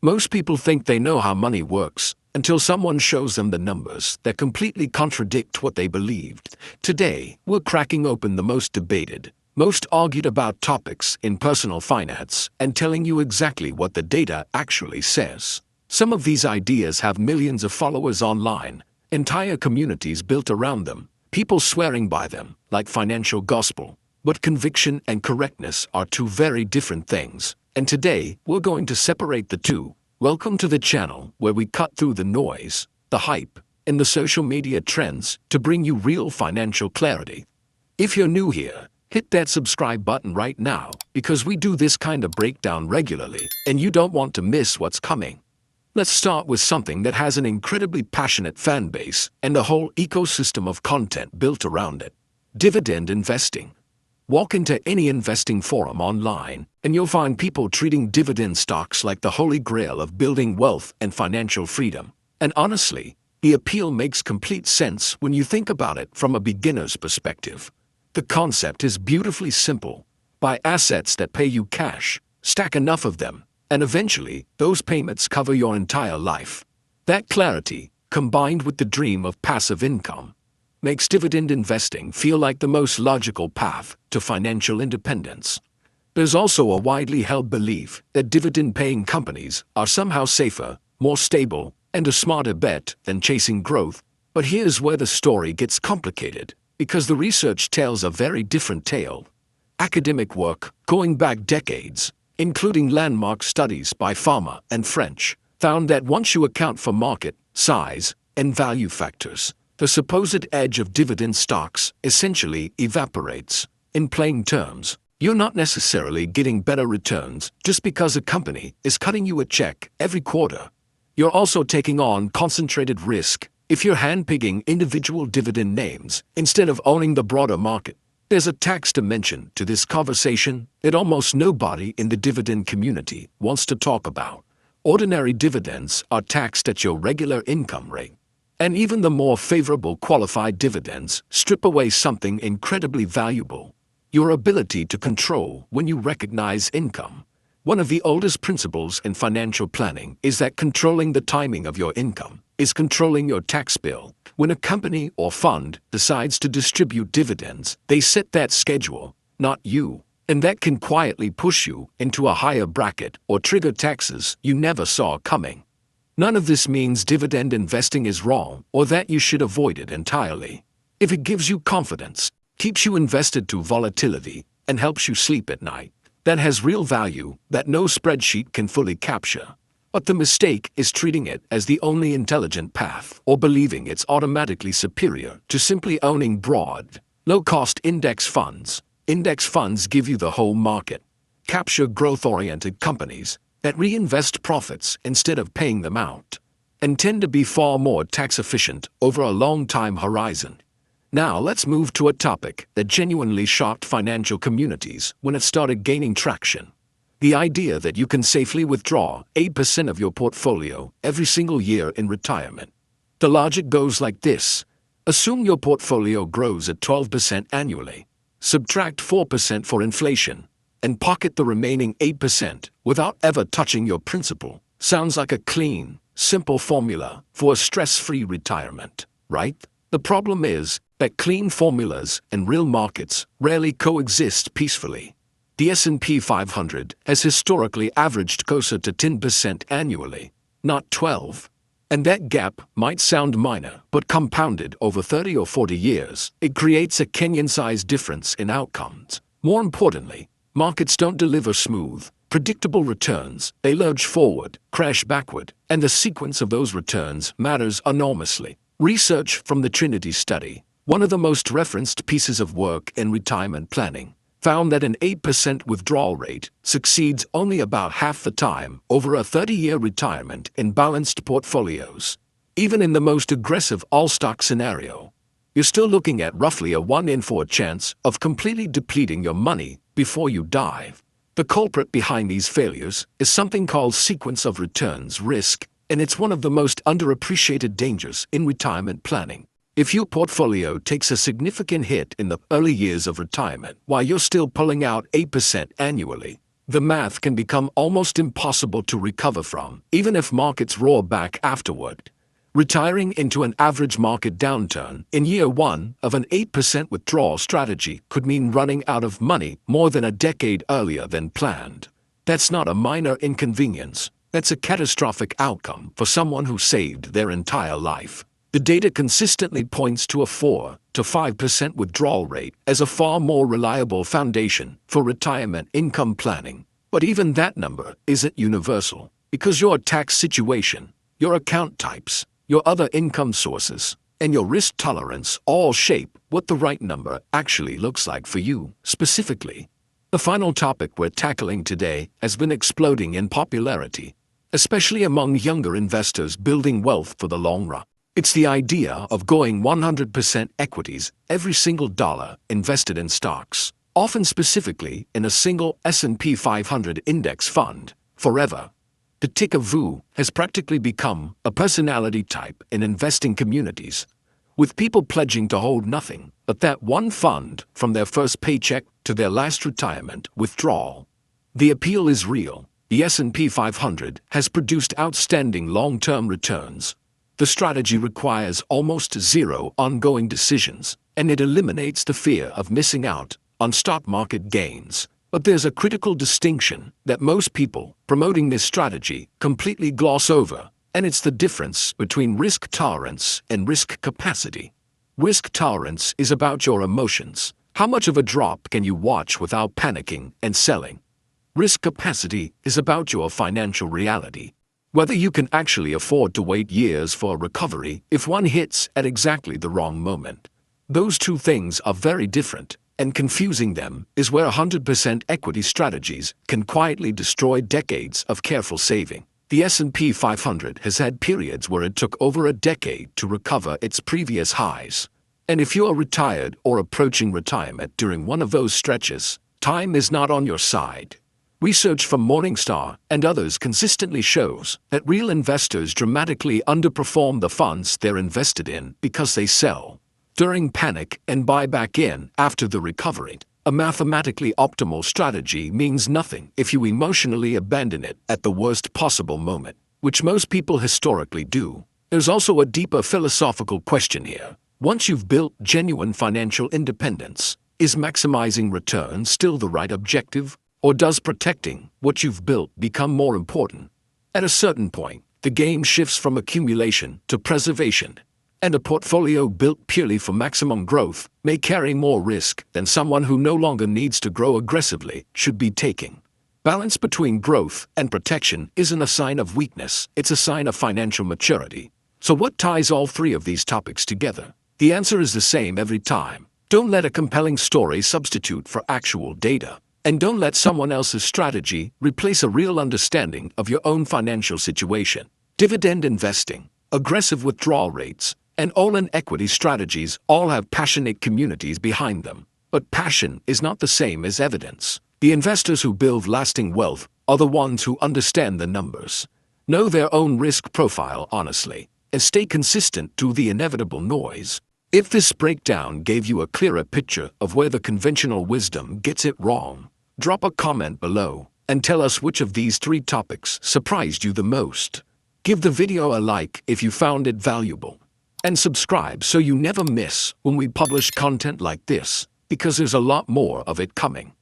Most people think they know how money works until someone shows them the numbers that completely contradict what they believed. Today, we're cracking open the most debated, most argued about topics in personal finance and telling you exactly what the data actually says. Some of these ideas have millions of followers online, entire communities built around them, people swearing by them like financial gospel. But conviction and correctness are two very different things, and today we're going to separate the two. Welcome to the channel where we cut through the noise, the hype, and the social media trends to bring you real financial clarity. If you're new here, hit that subscribe button right now because we do this kind of breakdown regularly and you don't want to miss what's coming. Let's start with something that has an incredibly passionate fan base and a whole ecosystem of content built around it: dividend investing. Walk into any investing forum online, and you'll find people treating dividend stocks like the holy grail of building wealth and financial freedom. And honestly, the appeal makes complete sense when you think about it from a beginner's perspective. The concept is beautifully simple. Buy assets that pay you cash, stack enough of them, and eventually, those payments cover your entire life. That clarity, combined with the dream of passive income, makes dividend investing feel like the most logical path to financial independence. There's also a widely held belief that dividend-paying companies are somehow safer, more stable, and a smarter bet than chasing growth. But here's where the story gets complicated, because the research tells a very different tale. Academic work, going back decades, including landmark studies by Pharma and French, found that once you account for market, size, and value factors, the supposed edge of dividend stocks essentially evaporates. In plain terms, you're not necessarily getting better returns just because a company is cutting you a check every quarter. You're also taking on concentrated risk if you're handpicking individual dividend names instead of owning the broader market. There's a tax dimension to this conversation that almost nobody in the dividend community wants to talk about. Ordinary dividends are taxed at your regular income rate. And even the more favorable qualified dividends strip away something incredibly valuable: your ability to control when you recognize income. One of the oldest principles in financial planning is that controlling the timing of your income is controlling your tax bill. When a company or fund decides to distribute dividends, they set that schedule, not you. And that can quietly push you into a higher bracket or trigger taxes you never saw coming. None of this means dividend investing is wrong or that you should avoid it entirely. If it gives you confidence, keeps you invested to volatility, and helps you sleep at night, that has real value that no spreadsheet can fully capture. But the mistake is treating it as the only intelligent path or believing it's automatically superior to simply owning broad, low-cost index funds. Index funds give you the whole market, capture growth-oriented companies that reinvest profits instead of paying them out, and tend to be far more tax-efficient over a long time horizon. Now let's move to a topic that genuinely shocked financial communities when it started gaining traction: the idea that you can safely withdraw 8% of your portfolio every single year in retirement. The logic goes like this: assume your portfolio grows at 12% annually, subtract 4% for inflation, and pocket the remaining 8% without ever touching your principal. Sounds like a clean, simple formula for a stress-free retirement, right? The problem is that clean formulas and real markets rarely coexist peacefully. The S&P 500 has historically averaged closer to 10% annually, not 12%. And that gap might sound minor, but compounded over 30 or 40 years, it creates a Kenyan-sized difference in outcomes. More importantly, markets don't deliver smooth, predictable returns. They lurch forward, crash backward, and the sequence of those returns matters enormously. Research from the Trinity study, one of the most referenced pieces of work in retirement planning, found that an 8% withdrawal rate succeeds only about half the time over a 30-year retirement in balanced portfolios. Even in the most aggressive all-stock scenario, you're still looking at roughly a 1 in 4 chance of completely depleting your money before you die. The culprit behind these failures is something called sequence of returns risk, and it's one of the most underappreciated dangers in retirement planning. If your portfolio takes a significant hit in the early years of retirement while you're still pulling out 8% annually, The math can become almost impossible to recover from, even if markets roar back afterward. Retiring into an average market downturn in year one of an 8% withdrawal strategy could mean running out of money more than a decade earlier than planned. That's not a minor inconvenience. That's a catastrophic outcome for someone who saved their entire life. The data consistently points to a 4 to 5% withdrawal rate as a far more reliable foundation for retirement income planning. But even that number isn't universal, because your tax situation, your account types, your other income sources, and your risk tolerance all shape what the right number actually looks like for you specifically. The final topic we're tackling today has been exploding in popularity, especially among younger investors building wealth for the long run. It's the idea of going 100% equities every single dollar invested in stocks, often specifically in a single S&P 500 index fund, forever. The ticker VOO has practically become a personality type in investing communities, with people pledging to hold nothing but that one fund from their first paycheck to their last retirement withdrawal. The appeal is real. The S&P 500 has produced outstanding long-term returns. The strategy requires almost zero ongoing decisions, and it eliminates the fear of missing out on stock market gains. But there's a critical distinction that most people promoting this strategy completely gloss over, and it's the difference between risk tolerance and risk capacity. Risk tolerance is about your emotions. How much of a drop can you watch without panicking and selling? Risk capacity is about your financial reality. Whether you can actually afford to wait years for a recovery if one hits at exactly the wrong moment. Those two things are very different, and confusing them is where 100% equity strategies can quietly destroy decades of careful saving. The S&P 500 has had periods where it took over a decade to recover its previous highs. And if you are retired or approaching retirement during one of those stretches, time is not on your side. Research from Morningstar and others consistently shows that real investors dramatically underperform the funds they're invested in because they sell during panic and buy back in after the recovery. A mathematically optimal strategy means nothing if you emotionally abandon it at the worst possible moment, which most people historically do. There's also a deeper philosophical question here. Once you've built genuine financial independence, is maximizing returns still the right objective? Or does protecting what you've built become more important? At a certain point, the game shifts from accumulation to preservation, and a portfolio built purely for maximum growth may carry more risk than someone who no longer needs to grow aggressively should be taking. Balance between growth and protection isn't a sign of weakness, it's a sign of financial maturity. So what ties all three of these topics together? The answer is the same every time. Don't let a compelling story substitute for actual data. And don't let someone else's strategy replace a real understanding of your own financial situation. Dividend investing, aggressive withdrawal rates, and all-in equity strategies all have passionate communities behind them. But passion is not the same as evidence. The investors who build lasting wealth are the ones who understand the numbers, know their own risk profile honestly, and stay consistent through the inevitable noise. If this breakdown gave you a clearer picture of where the conventional wisdom gets it wrong, drop a comment below and tell us which of these three topics surprised you the most. Give the video a like if you found it valuable, and subscribe so you never miss when we publish content like this, because there's a lot more of it coming.